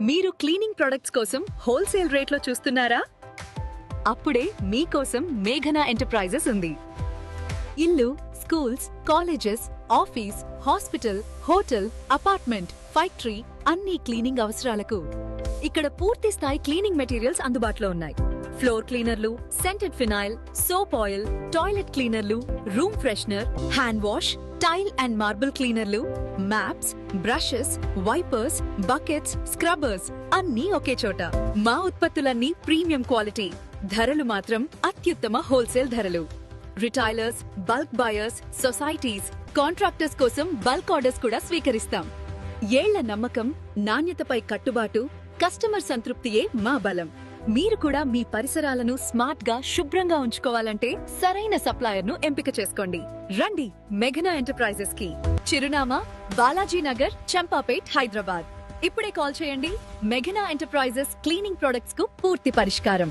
మీరు cleaning products కోసం wholesale రేట్లో చూస్తున్నారా? అప్పుడే మీకోసం మేఘనా ఎంటర్ప్రైజెస్ ఉంది. ఇల్లు, schools, colleges, office, hospital, hotel, apartment, factory అన్ని క్లీనింగ్ అవసరాలకు ఇక్కడ పూర్తి స్థాయి క్లీనింగ్ మెటీరియల్స్ అందుబాటులో ఉన్నాయి. ఫ్లోర్ క్లీనర్లు, scented phenyl, soap oil, toilet క్లీనర్లు, room freshener, hand wash, tile and marble క్లీనర్లు, mops, brushes, wipers, buckets, scrubbers అన్నీ ఒకే చోట. మా ఉత్పత్తులన్నీ ప్రీమియం క్వాలిటీ, ధరలు మాత్రం అత్యుత్తమ హోల్సేల్ ధరలు. Retailers, bulk buyers, societies, contractors కోసం బల్క్ ఆర్డర్స్ కూడా స్వీకరిస్తాం. ఏళ్ల నమ్మకం, నాణ్యతపై కట్టుబాటు, కస్టమర్ సంతృప్తియే మా బలం. మీరు కూడా మీ పరిసరాలను స్మార్ట్ గా, శుభ్రంగా ఉంచుకోవాలంటే సరైన సప్లయర్ ను ఎంపిక చేసుకోండి. రండి మేఘనా ఎంటర్ప్రైజెస్ కి. చిరునామా బాలాజీ నగర్, చంపాపేట్, హైదరాబాద్. ఇప్పుడే కాల్ చేయండి. మేఘనా ఎంటర్ప్రైజెస్ క్లీనింగ్ ప్రొడక్ట్స్ కు పూర్తి పరిష్కారం.